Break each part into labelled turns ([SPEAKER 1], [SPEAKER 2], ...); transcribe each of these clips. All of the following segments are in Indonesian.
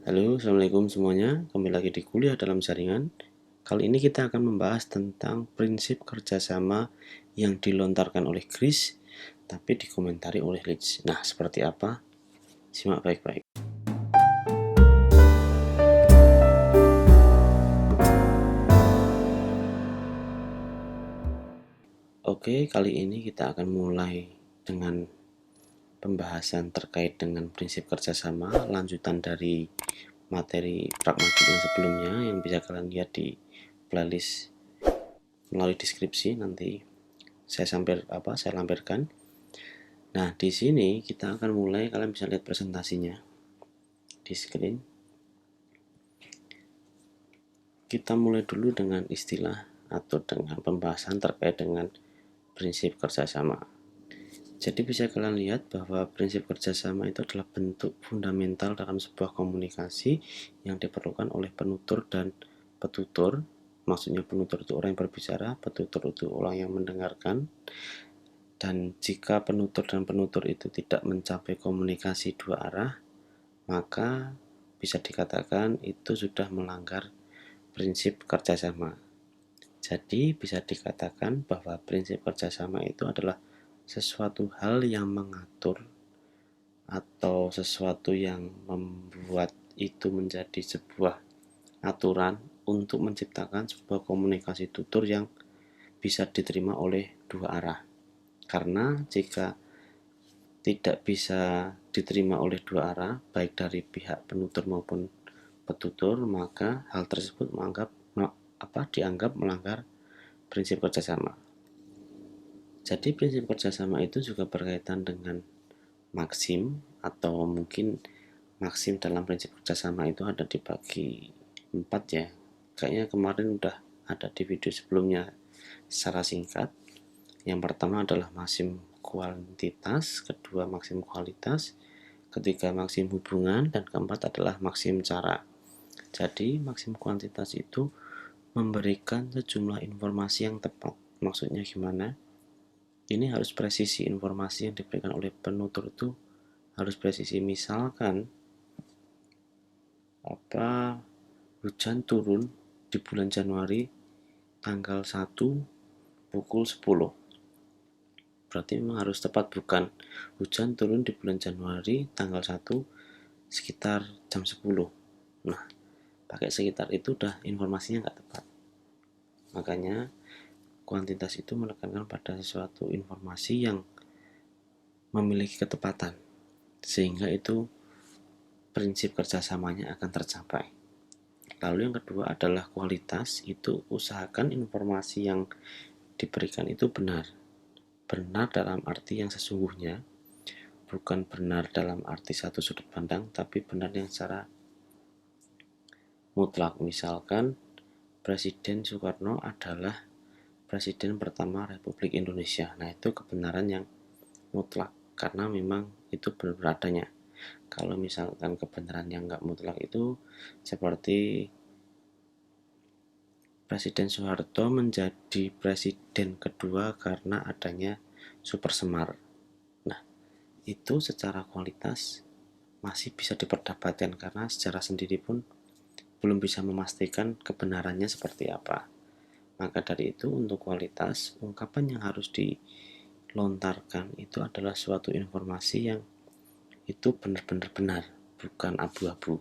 [SPEAKER 1] Halo, assalamualaikum semuanya. Kembali lagi di kuliah dalam jaringan. Kali ini kita akan membahas tentang prinsip kerjasama yang dilontarkan oleh Chris, tapi dikomentari oleh Leeds. Nah, seperti apa? Simak baik-baik. Oke, kali ini kita akan mulai dengan pembahasan terkait dengan prinsip kerjasama, lanjutan dari materi pragmatik yang sebelumnya yang bisa kalian lihat di playlist melalui deskripsi nanti saya lampirkan. Nah, di sini kita akan mulai, kalian bisa lihat presentasinya di screen. Kita mulai dulu dengan istilah atau dengan pembahasan terkait dengan prinsip kerjasama. Jadi bisa kalian lihat bahwa prinsip kerjasama itu adalah bentuk fundamental dalam sebuah komunikasi yang diperlukan oleh penutur dan petutur. Maksudnya penutur itu orang yang berbicara, petutur itu orang yang mendengarkan. Dan jika penutur dan penutur itu tidak mencapai komunikasi dua arah, maka bisa dikatakan itu sudah melanggar prinsip kerjasama. Jadi bisa dikatakan bahwa prinsip kerjasama itu adalah sesuatu hal yang mengatur atau sesuatu yang membuat itu menjadi sebuah aturan untuk menciptakan sebuah komunikasi tutur yang bisa diterima oleh dua arah. Karena jika tidak bisa diterima oleh dua arah, baik dari pihak penutur maupun petutur, maka hal tersebut dianggap melanggar prinsip kerjasama. Jadi prinsip kerjasama itu juga berkaitan dengan maksim, atau mungkin maksim dalam prinsip kerjasama itu ada dibagi 4 ya. Kayaknya kemarin udah ada di video sebelumnya secara singkat. Yang pertama adalah maksim kuantitas, kedua maksim kualitas, ketiga maksim hubungan, dan keempat adalah maksim cara. Jadi maksim kuantitas itu memberikan sejumlah informasi yang tepat. Maksudnya gimana? Ini harus presisi, informasi yang diberikan oleh penutur itu harus presisi. Misalkan hujan turun di bulan Januari tanggal 1 pukul 10. Berarti memang harus tepat, bukan hujan turun di bulan Januari tanggal 1 sekitar jam 10. Nah, pakai sekitar itu udah informasinya nggak tepat. Makanya kuantitas itu menekankan pada sesuatu informasi yang memiliki ketepatan, sehingga itu prinsip kerjasamanya akan tercapai. Lalu yang kedua adalah kualitas, itu usahakan informasi yang diberikan itu benar. Benar dalam arti yang sesungguhnya, bukan benar dalam arti satu sudut pandang, tapi benar yang secara mutlak. Misalkan Presiden Soekarno adalah Presiden pertama Republik Indonesia. Nah, itu kebenaran yang mutlak, karena memang itu benar-benar adanya. Kalau misalkan kebenaran yang nggak mutlak itu seperti Presiden Soeharto menjadi presiden kedua karena adanya Super Semar. Nah, itu secara kualitas masih bisa diperdebatkan karena sejarah sendiri pun belum bisa memastikan kebenarannya seperti apa. Maka dari itu, untuk kualitas, ungkapan yang harus dilontarkan itu adalah suatu informasi yang itu benar-benar benar, bukan abu-abu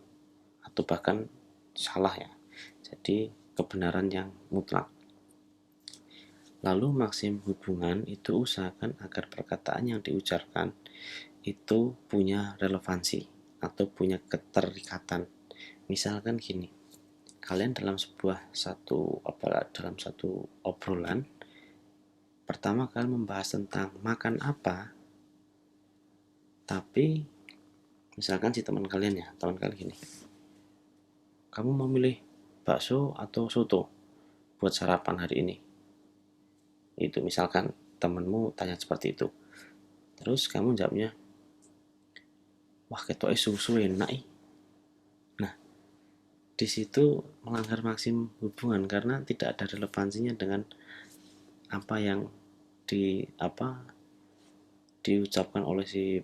[SPEAKER 1] atau bahkan salah ya. Jadi kebenaran yang mutlak. Lalu maksim hubungan itu usahakan agar perkataan yang diucapkan itu punya relevansi atau punya keterikatan. Misalkan gini, kalian dalam dalam satu obrolan, pertama kalian membahas tentang makan apa, tapi misalkan si teman kalian gini, kamu mau milih bakso atau soto buat sarapan hari ini? Itu misalkan temanmu tanya seperti itu, terus kamu jawabnya, wah ketok susu enak. Nah, di situ melanggar maksim hubungan karena tidak ada relevansinya dengan apa yang diucapkan oleh si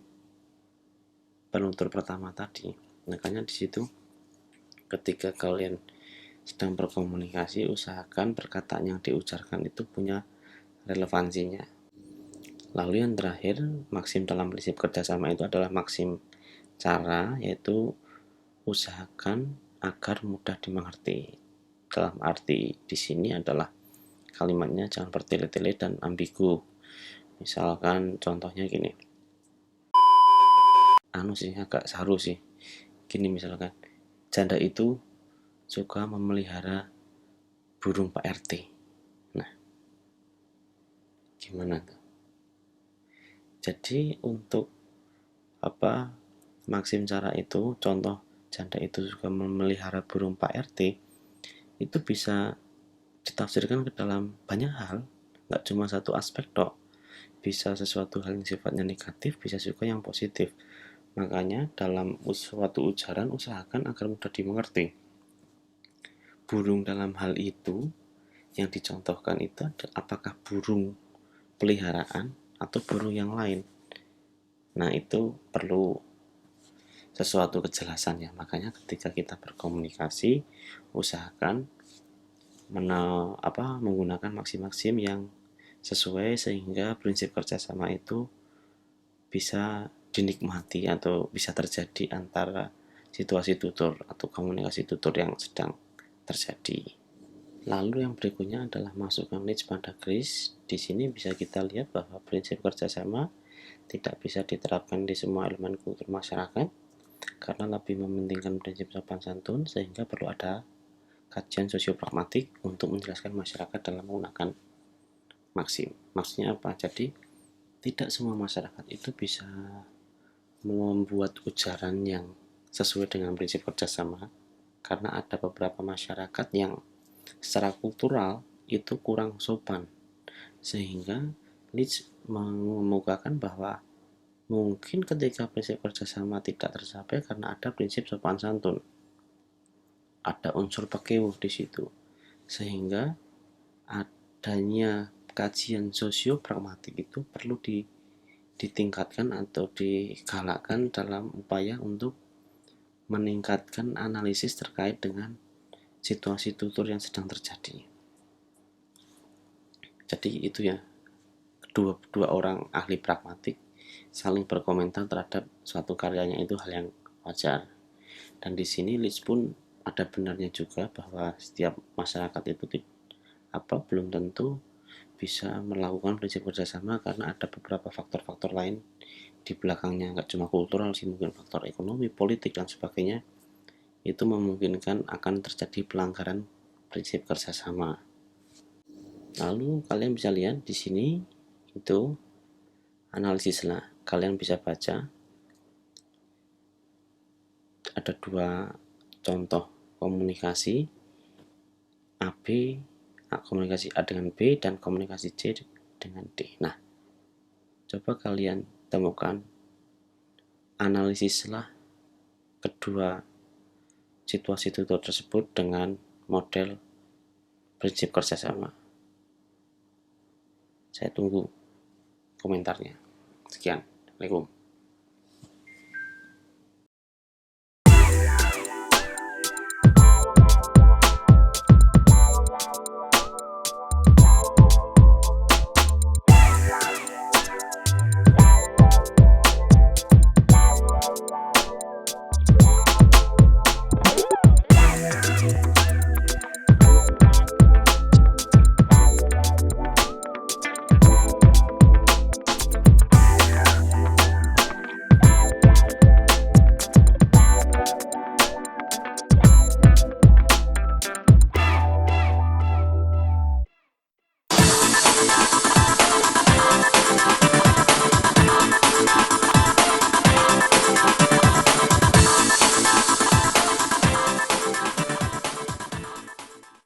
[SPEAKER 1] penutur pertama tadi. Makanya di situ ketika kalian sedang berkomunikasi, usahakan perkataan yang diucapkan itu punya relevansinya. Lalu yang terakhir, maksim dalam prinsip kerjasama itu adalah maksim cara, yaitu usahakan agar mudah dimengerti. Dalam arti di sini adalah kalimatnya jangan bertele-tele dan ambigu. Misalkan contohnya gini, agak saru sih. Gini misalkan, janda itu suka memelihara burung Pak RT. Nah, gimana tuh? Jadi untuk maksim cara itu, contoh janda itu suka memelihara burung Pak RT, itu bisa ditafsirkan ke dalam banyak hal, nggak cuma satu aspek dok. Bisa sesuatu hal yang sifatnya negatif, bisa juga yang positif. Makanya dalam suatu ujaran usahakan agar mudah dimengerti. Burung dalam hal itu yang dicontohkan itu apakah burung peliharaan atau burung yang lain. Nah itu perlu sesuatu kejelasan ya. Makanya ketika kita berkomunikasi usahakan menggunakan maksim-maksim yang sesuai sehingga prinsip kerjasama itu bisa dinikmati atau bisa terjadi antara situasi tutur atau komunikasi tutur yang sedang terjadi. Lalu yang berikutnya adalah masukkan leads pada kris. Di sini bisa kita lihat bahwa prinsip kerjasama tidak bisa diterapkan di semua elemen kultur masyarakat karena lebih mementingkan prinsip sopan santun, sehingga perlu ada kajian sosiopragmatik untuk menjelaskan masyarakat dalam menggunakan maksim. Maksudnya apa? Jadi tidak semua masyarakat itu bisa membuat ujaran yang sesuai dengan prinsip kerjasama, karena ada beberapa masyarakat yang secara kultural itu kurang sopan, sehingga Leeds mengemukakan bahwa mungkin ketika prinsip kerjasama tidak tercapai karena ada prinsip sopan santun, ada unsur pakewuh di situ, sehingga adanya kajian sosiopragmatik itu perlu ditingkatkan atau digalakkan dalam upaya untuk meningkatkan analisis terkait dengan situasi tutur yang sedang terjadi. Jadi itu ya, dua orang ahli pragmatik saling berkomentar terhadap suatu karyanya itu hal yang wajar. Dan di sini Leeds pun ada benarnya juga bahwa setiap masyarakat itu belum tentu bisa melakukan prinsip kerjasama karena ada beberapa faktor-faktor lain di belakangnya, nggak cuma kultural sih, mungkin faktor ekonomi, politik dan sebagainya, itu memungkinkan akan terjadi pelanggaran prinsip kerjasama. Lalu kalian bisa lihat di sini itu analisislah, kalian bisa baca ada dua contoh komunikasi AB, komunikasi A dengan B dan komunikasi C dengan D. Nah, coba kalian temukan, analisislah kedua situasi tutur tersebut dengan model prinsip kerjasama. Saya tunggu komentarnya. Sekian. Assalamualaikum.